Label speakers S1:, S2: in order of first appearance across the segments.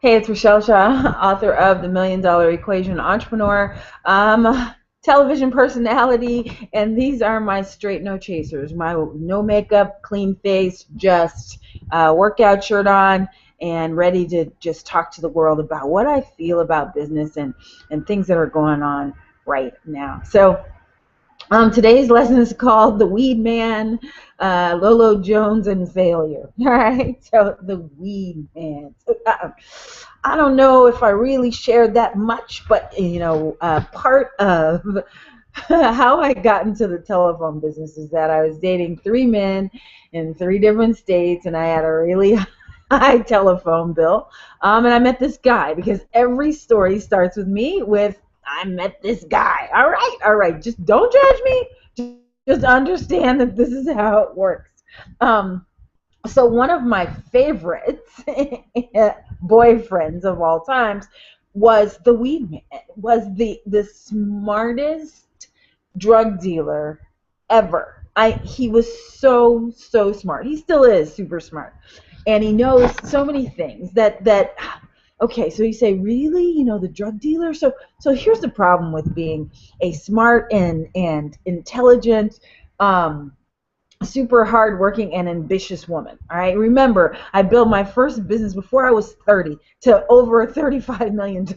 S1: Hey, it's Richelle Shaw, author of The Million Dollar Equation, entrepreneur, television personality, and these are my straight no chasers. My no makeup, clean face, just workout shirt on, and ready to just talk to the world about what I feel about business and things that are going on right now. So today's lesson is called The Weed Man, Lolo Jones and Failure. All right, so The Weed Man. I don't know if I really shared that much, but part of how I got into the telephone business is that I was dating three men in three different states, and I had a really high telephone bill. And I met this guy because every story starts with me with I met this guy. All right. Just don't judge me. Just understand that this is how it works. So one of my favorites boyfriends of all times was the weed man. Was the smartest drug dealer ever. He was so smart. He still is super smart, and he knows so many things that. Okay, so you say, really? The drug dealer? So here's the problem with being a smart and intelligent, super hardworking and ambitious woman. All right, remember, I built my first business before I was 30 to over $35 million.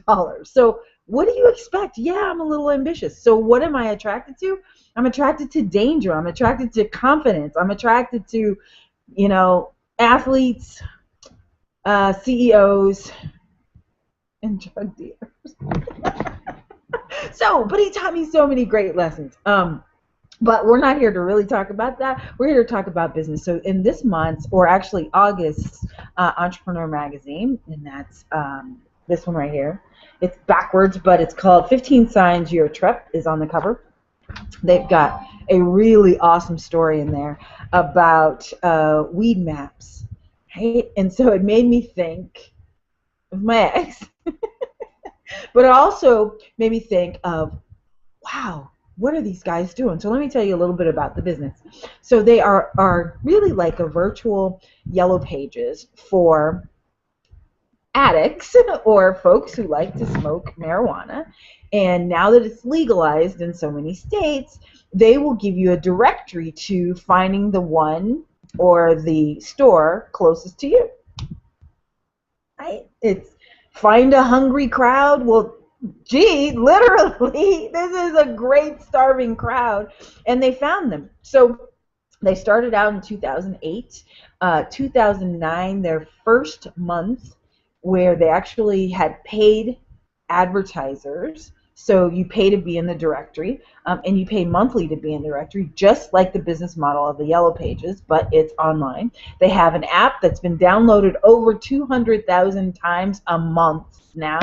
S1: So what do you expect? Yeah, I'm a little ambitious. So what am I attracted to? I'm attracted to danger. I'm attracted to confidence. I'm attracted to, athletes, CEOs, and drug dealers. But he taught me so many great lessons. But we're not here to really talk about that. We're here to talk about business. So in this month's, or actually August's, Entrepreneur Magazine, and that's this one right here. It's backwards, but it's called 15 Signs You're a Truck, is on the cover. They've got a really awesome story in there about weed maps, right? And so it made me think of my ex, but it also made me think of, wow, what are these guys doing? So let me tell you a little bit about the business. So they are really like a virtual yellow pages for addicts or folks who like to smoke marijuana. And now that it's legalized in so many states, they will give you a directory to finding the one or the store closest to you. Right? It's find a hungry crowd. Well, gee, literally, this is a great starving crowd, and they found them. So they started out in 2008, 2009, their first month where they actually had paid advertisers. So you pay to be in the directory, and you pay monthly to be in the directory, just like the business model of the Yellow Pages, but it's online. They have an app that's been downloaded over 200,000 times a month now.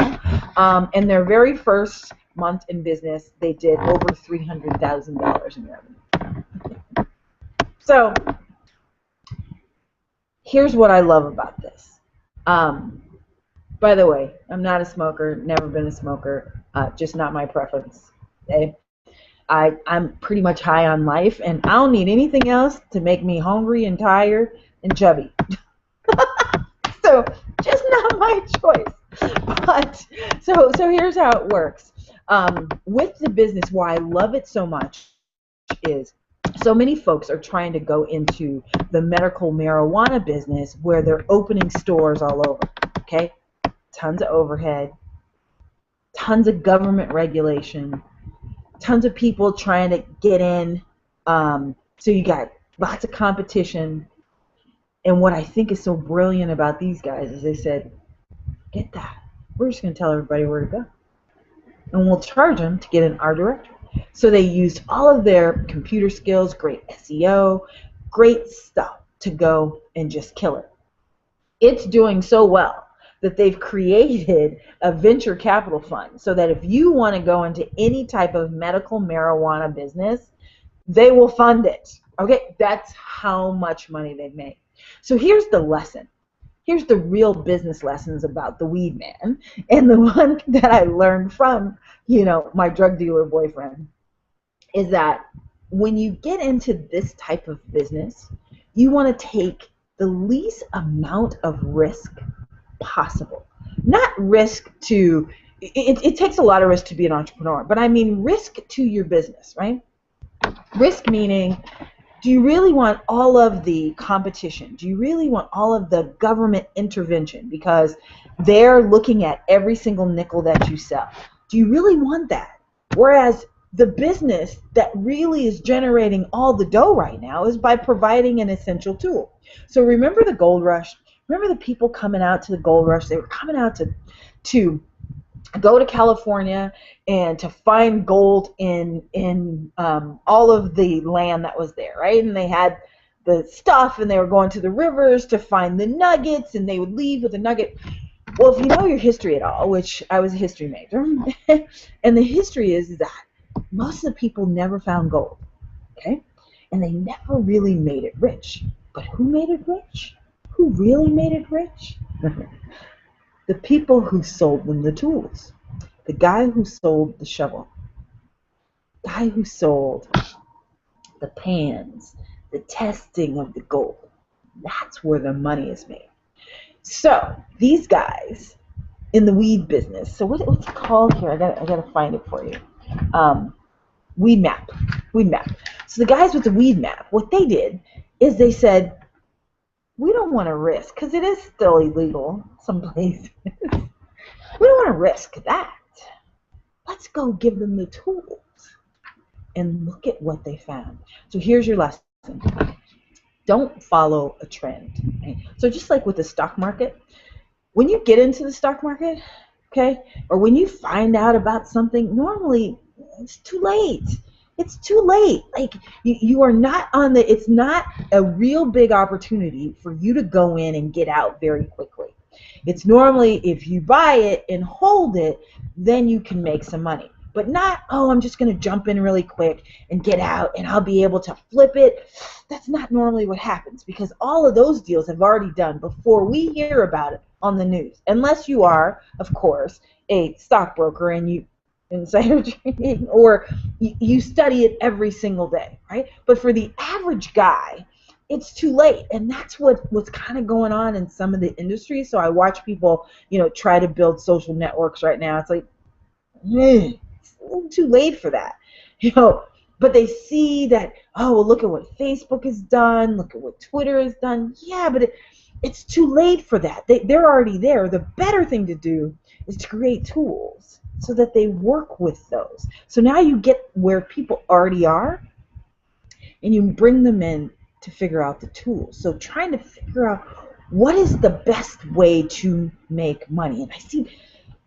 S1: And their very first month in business, they did over $300,000 in revenue. So here's what I love about this. By the way, I'm not a smoker, never been a smoker, just not my preference. Okay? I'm pretty much high on life, and I don't need anything else to make me hungry and tired and chubby. So just not my choice. But so here's how it works. With the business, why I love it so much is so many folks are trying to go into the medical marijuana business where they're opening stores all over. Okay? Tons of overhead, tons of government regulation, tons of people trying to get in. So you got lots of competition. And what I think is so brilliant about these guys is they said, get that. We're just going to tell everybody where to go. And we'll charge them to get in our directory. So they used all of their computer skills, great SEO, great stuff to go and just kill it. It's doing so well that they've created a venture capital fund so that if you want to go into any type of medical marijuana business, they will fund it. Okay, that's how much money they've made. So here's the lesson. Here's the real business lessons about the weed man, and the one that I learned from, my drug dealer boyfriend, is that when you get into this type of business, you want to take the least amount of risk possible. not risk to, it takes a lot of risk to be an entrepreneur, but I mean risk to your business, right? Risk meaning, do you really want all of the competition? Do you really want all of the government intervention because they're looking at every single nickel that you sell? Do you really want that? Whereas the business that really is generating all the dough right now is by providing an essential tool. So remember the gold rush? Remember the people coming out to the gold rush? They were coming out to go to California and to find gold in all of the land that was there, right? And they had the stuff, and they were going to the rivers to find the nuggets, and they would leave with a nugget. Well, if you know your history at all, which I was a history major, and the history is that most of the people never found gold, okay? And they never really made it rich. But who made it rich? Who really made it rich? The people who sold them the tools. The guy who sold the shovel. The guy who sold the pans, the testing of the gold. That's where the money is made. So these guys in the weed business. So what's it called here? I gotta find it for you. Weed map. Weed map. So the guys with the weed map, what they did is they said, we don't want to risk, because it is still illegal some places. We don't want to risk that. Let's go give them the tools. And look at what they found. So here's your lesson. Don't follow a trend. Right? So just like with the stock market, when you get into the stock market, okay, or when you find out about something, normally it's too late. It's too late. Like you are not on the, it's not a real big opportunity for you to go in and get out very quickly. It's normally if you buy it and hold it, then you can make some money. But not, oh, I'm just going to jump in really quick and get out and I'll be able to flip it. That's not normally what happens, because all of those deals have already done before we hear about it on the news. Unless you are, of course, a stockbroker and you insider trading, or you study it every single day, right? But for the average guy, it's too late, and that's what's kind of going on in some of the industries. So I watch people, try to build social networks right now. It's like, it's a little too late for that, But they see that, oh, well, look at what Facebook has done, look at what Twitter has done. Yeah, but it's too late for that. They're already there. The better thing to do is to create tools so that they work with those. So now you get where people already are, and you bring them in to figure out the tools. So trying to figure out what is the best way to make money. And I see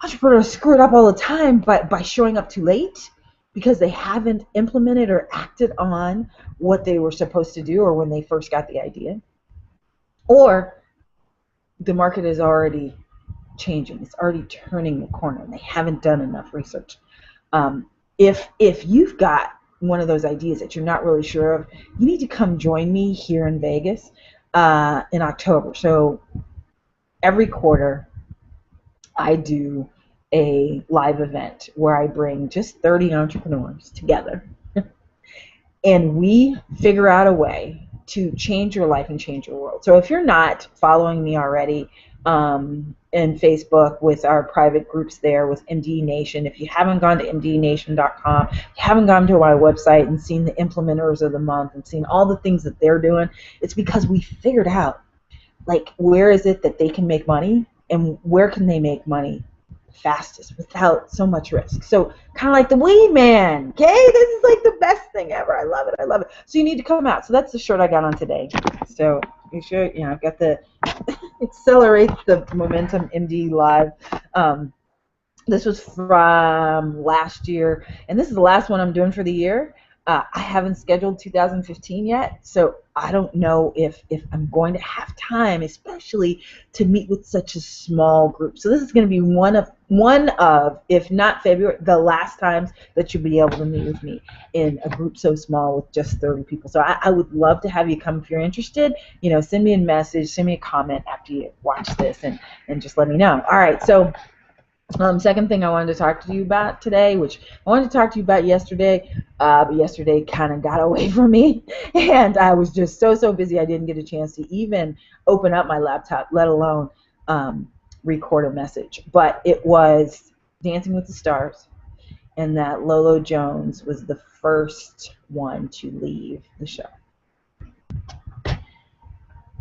S1: entrepreneurs screw it up all the time by showing up too late because they haven't implemented or acted on what they were supposed to do or when they first got the idea. Or the market is already changing. It's already turning the corner, and they haven't done enough research. If you've got one of those ideas that you're not really sure of, you need to come join me here in Vegas in October. So every quarter I do a live event where I bring just 30 entrepreneurs together and we figure out a way to change your life and change your world. So if you're not following me already in Facebook with our private groups there with MD Nation, if you haven't gone to mdnation.com, you haven't gone to my website and seen the implementers of the month and seen all the things that they're doing, it's because we figured out, like, where is it that they can make money and where can they make money fastest without so much risk. So kind of like the weed man, okay? This is like the best thing ever. I love it. I love it. So you need to come out. So that's the shirt I got on today. So you should, I've got the Accelerate the Momentum MD Live. This was from last year, and this is the last one I'm doing for the year. I haven't scheduled 2015 yet, so I don't know if I'm going to have time, especially to meet with such a small group. So this is going to be one of, if not February, the last times that you'll be able to meet with me in a group so small with just 30 people. So I would love to have you come if you're interested. Send me a message, send me a comment after you watch this, and just let me know. All right, so second thing I wanted to talk to you about today, which I wanted to talk to you about yesterday, but yesterday kind of got away from me, and I was just so busy I didn't get a chance to even open up my laptop, let alone record a message, but it was Dancing with the Stars, and that Lolo Jones was the first one to leave the show.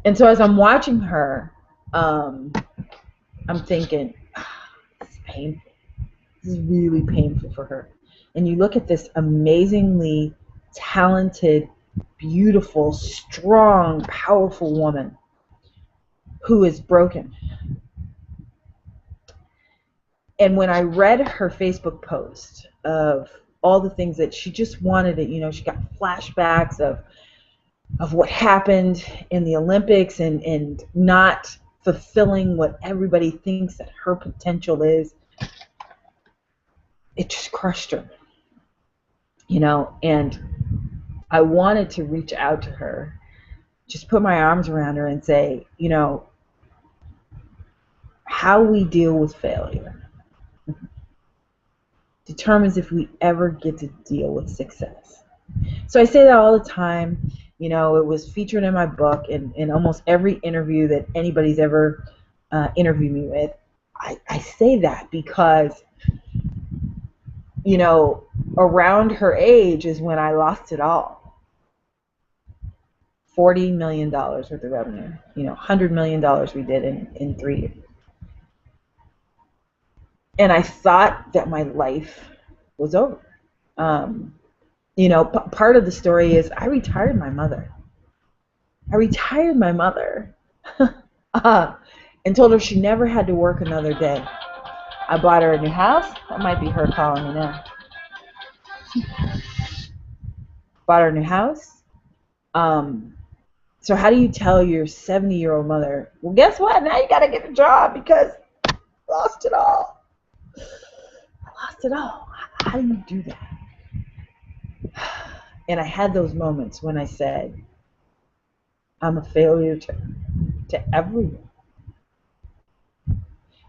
S1: And so as I'm watching her, I'm thinking, this is painful. This is really painful for her. And you look at this amazingly talented, beautiful, strong, powerful woman who is broken. And when I read her Facebook post of all the things that she just wanted it, she got flashbacks of what happened in the Olympics and not fulfilling what everybody thinks that her potential is. It just crushed her, and I wanted to reach out to her, just put my arms around her and say, how we deal with failure determines if we ever get to deal with success. So I say that all the time. It was featured in my book and in almost every interview that anybody's ever interviewed me with. I say that because, around her age is when I lost it all. $40 million worth of revenue. $100 million we did in 3 years. And I thought that my life was over. Part of the story is I retired my mother. And told her she never had to work another day. I bought her a new house. That might be her calling me now. Bought her a new house. So how do you tell your 70-year-old mother, well, guess what? Now you got to get a job because I lost it all. How do you do that? And I had those moments when I said, I'm a failure to everyone.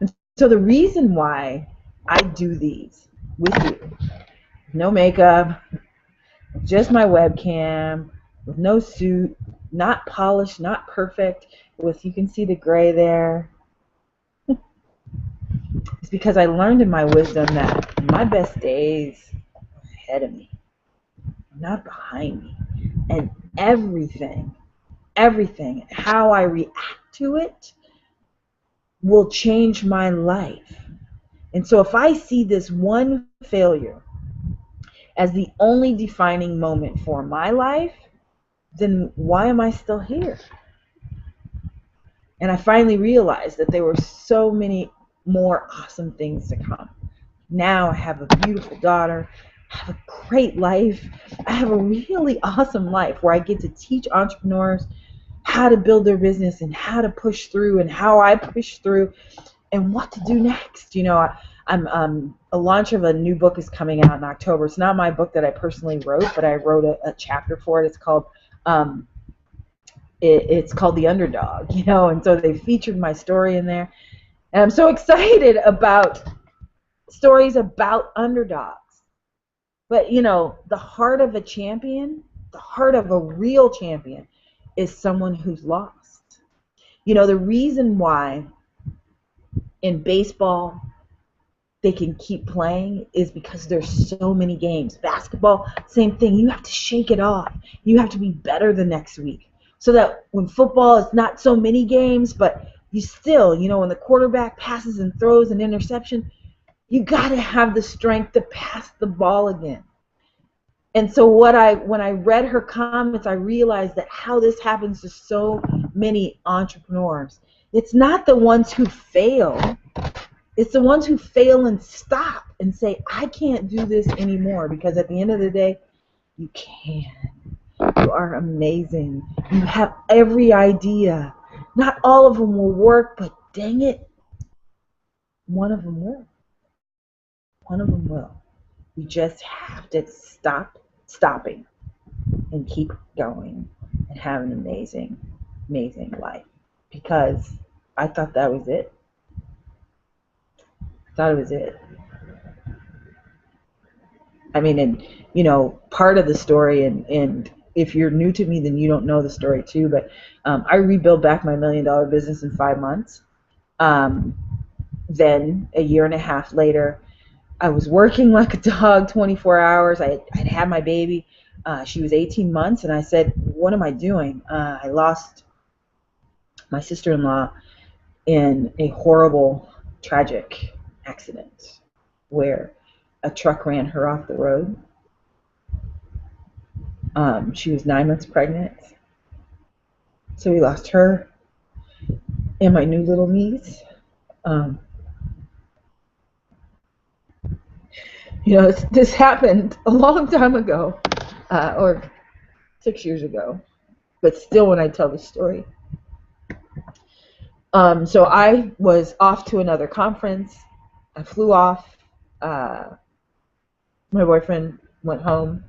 S1: And so the reason why I do these with you, no makeup, just my webcam, with no suit, not polished, not perfect, you can see the gray there. It's because I learned in my wisdom that my best days are ahead of me, not behind me. And everything, how I react to it will change my life. And so if I see this one failure as the only defining moment for my life, then why am I still here? And I finally realized that there were so many more awesome things to come. Now I have a beautiful daughter. I have a great life. I have a really awesome life where I get to teach entrepreneurs how to build their business and how to push through and how I push through and what to do next. I'm a launch of a new book is coming out in October. It's not my book that I personally wrote, but I wrote a chapter for it. It's called The Underdog, and so they featured my story in there. And I'm so excited about stories about underdogs. But, the heart of a champion, the heart of a real champion is someone who's lost. The reason why in baseball they can keep playing is because there's so many games. Basketball, same thing. You have to shake it off. You have to be better the next week. So that when football, it's not so many games, but you still, when the quarterback passes and throws an interception, you got to have the strength to pass the ball again. And so when I read her comments, I realized that how this happens to so many entrepreneurs. It's not the ones who fail. It's the ones who fail and stop and say, I can't do this anymore, because at the end of the day, you can. You are amazing. You have every idea. Not all of them will work, but dang it, one of them will. One of them will. We just have to stop stopping and keep going and have an amazing, amazing life. Because I thought that was it. I thought it was it. I mean, and part of the story, and if you're new to me, then you don't know the story too, but I rebuilt back my $1 million business in 5 months. Then a year and a half later, I was working like a dog 24 hours. I'd had my baby. She was 18 months, and I said, what am I doing? I lost my sister-in-law in a horrible, tragic accident where a truck ran her off the road. She was 9 months pregnant. So we lost her and my new little niece. Um, this happened a long time ago, or 6 years ago, but still when I tell the story. So I was off to another conference. I flew off. My boyfriend went home.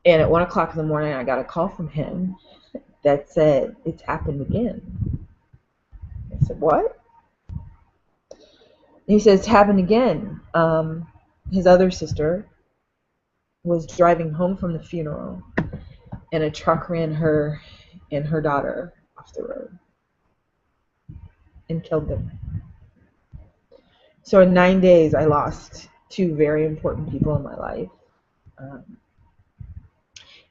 S1: And at 1 o'clock in the morning, I got a call from him that said, it's happened again. I said, what? And he said, it's happened again. His other sister was driving home from the funeral, and a truck ran her and her daughter off the road and killed them. So in 9 days, I lost two very important people in my life.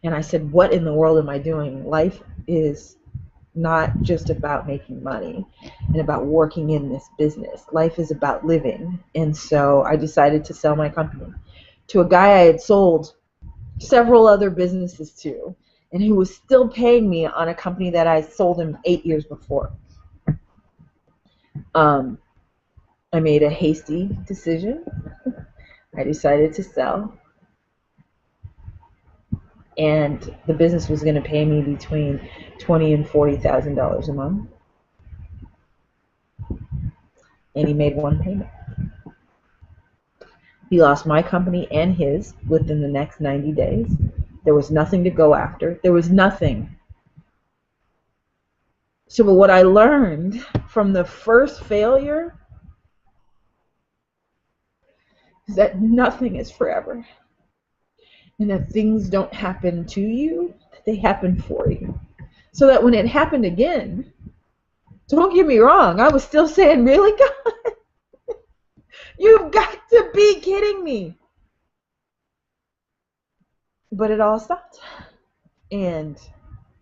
S1: And I said, what in the world am I doing? Life is not just about making money and about working in this business. Life is about living. And so I decided to sell my company to a guy I had sold several other businesses to, and who was still paying me on a company that I sold him 8 years before. I made a hasty decision. I decided to sell. And the business was going to pay me between $20,000 and $40,000 a month. And he made one payment. He lost my company and his within the next 90 days. There was nothing to go after. There was nothing. So but what I learned from the first failure is that nothing is forever. And that things don't happen to you, they happen for you. So that when it happened again, don't get me wrong, I was still saying, really, God? You've got to be kidding me. But it all stopped. And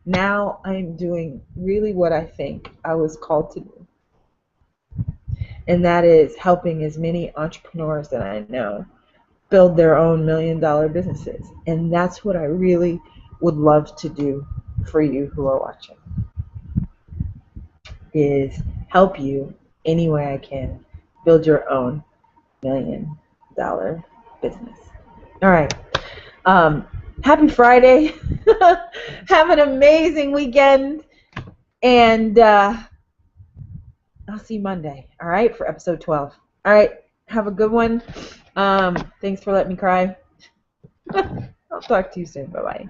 S1: now I'm doing really what I think I was called to do. And that is helping as many entrepreneurs that I know build their own $1 million businesses. And that's what I really would love to do for you who are watching, is help you any way I can build your own $1 million business. All right. Happy Friday. Have an amazing weekend. And I'll see you Monday, all right, for episode 12. All right. Have a good one. Thanks for letting me cry. I'll talk to you soon. Bye-bye.